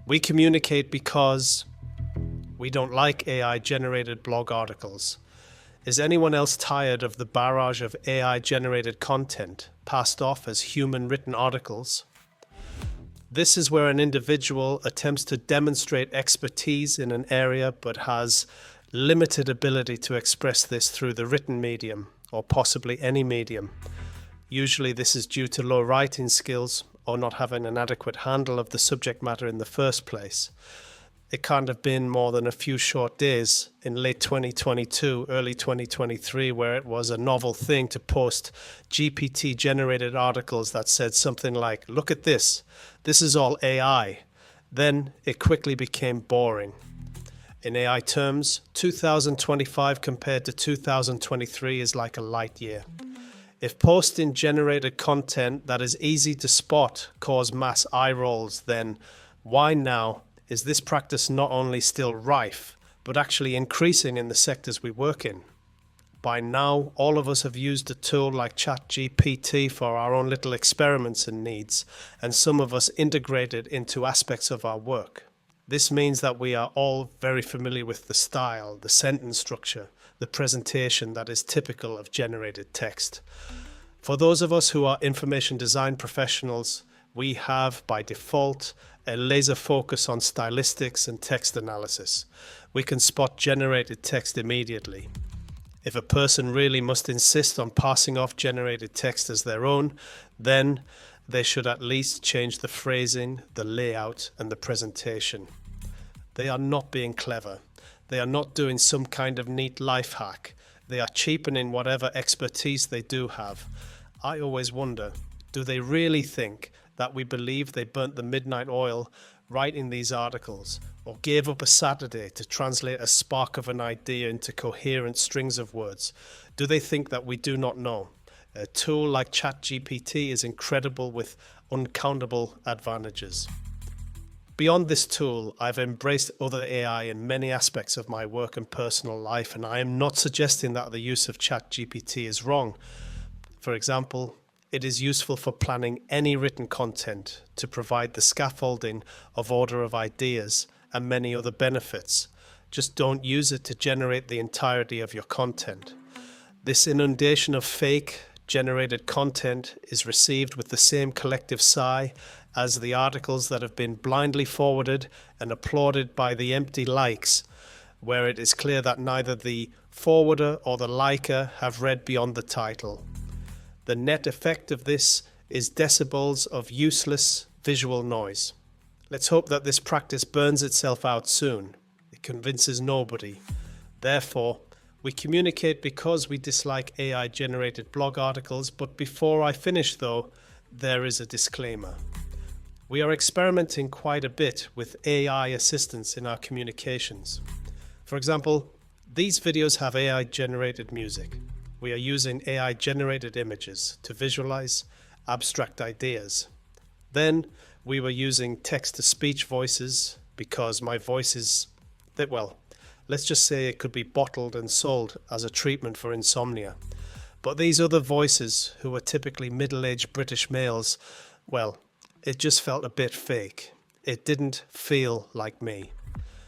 We communicate because we don't like AI-generated blog articles. Is anyone else tired of the barrage of AI-generated content passed off as human-written articles? This is where an individual attempts to demonstrate expertise in an area but has limited ability to express this through the written medium, or possibly any medium. Usually this is due to low writing skills or not having an adequate handle of the subject matter in the first place. It can't have been more than a few short days in late 2022, early 2023, where it was a novel thing to post GPT-generated articles that said something like, "Look at this, this is all AI." Then it quickly became boring. In AI terms, 2025 compared to 2023 is like a light year. If posting generated content that is easy to spot cause mass eye rolls, then why now is this practice not only still rife, but actually increasing in the sectors we work in? By now, all of us have used a tool like ChatGPT for our own little experiments and needs, and some of us integrate it into aspects of our work. This means that we are all very familiar with the style, the sentence structure, the presentation that is typical of generated text. For those of us who are information design professionals, we have, by default, a laser focus on stylistics and text analysis. We can spot generated text immediately. If a person really must insist on passing off generated text as their own, then they should at least change the phrasing, the layout, and the presentation. They are not being clever. They are not doing some kind of neat life hack. They are cheapening whatever expertise they do have. I always wonder, do they really think that we believe they burnt the midnight oil writing these articles, or gave up a Saturday to translate a spark of an idea into coherent strings of words? Do they think that we do not know? A tool like ChatGPT is incredible with uncountable advantages. Beyond this tool, I've embraced other AI in many aspects of my work and personal life, and I am not suggesting that the use of ChatGPT is wrong. For example, it is useful for planning any written content to provide the scaffolding of order of ideas and many other benefits. Just don't use it to generate the entirety of your content. This inundation of fake generated content is received with the same collective sigh as the articles that have been blindly forwarded and applauded by the empty likes, where it is clear that neither the forwarder or the liker have read beyond the title. The net effect of this is decibels of useless visual noise. Let's hope that this practice burns itself out soon. It convinces nobody. Therefore, we communicate because we dislike AI-generated blog articles, but before I finish though, there is a disclaimer. We are experimenting quite a bit with AI assistance in our communications. For example, these videos have AI-generated music. We are using AI-generated images to visualize abstract ideas. Then we were using text-to-speech voices because my voice is, well, let's just say it could be bottled and sold as a treatment for insomnia. But these other voices, who are typically middle-aged British males, well, it just felt a bit fake. It didn't feel like me.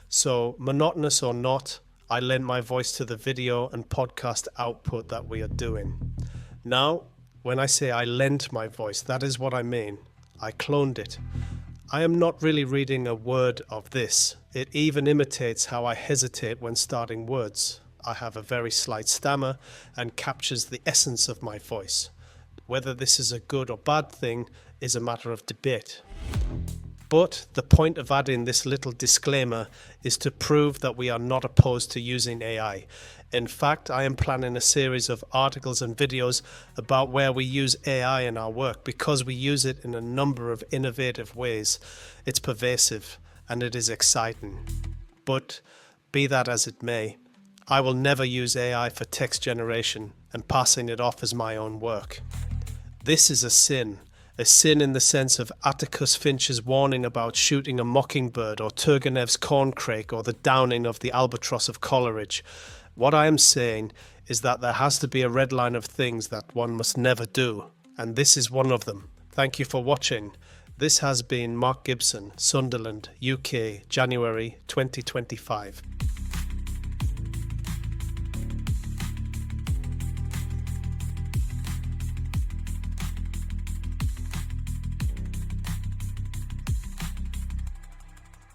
So, monotonous or not, I lent my voice to the video and podcast output that we are doing. Now, when I say I lent my voice, that is what I mean. I cloned it. I am not really reading a word of this. It even imitates how I hesitate when starting words. I have a very slight stammer and captures the essence of my voice. Whether this is a good or bad thing is a matter of debate. But the point of adding this little disclaimer is to prove that we are not opposed to using AI. In fact, I am planning a series of articles and videos about where we use AI in our work because we use it in a number of innovative ways. It's pervasive and it is exciting. But be that as it may, I will never use AI for text generation and passing it off as my own work. This is a sin in the sense of Atticus Finch's warning about shooting a mockingbird, or Turgenev's corncrake, or the downing of the albatross of Coleridge. What I am saying is that there has to be a red line of things that one must never do, and this is one of them. Thank you for watching. This has been Mark Gibson, Sunderland, UK, January 2025.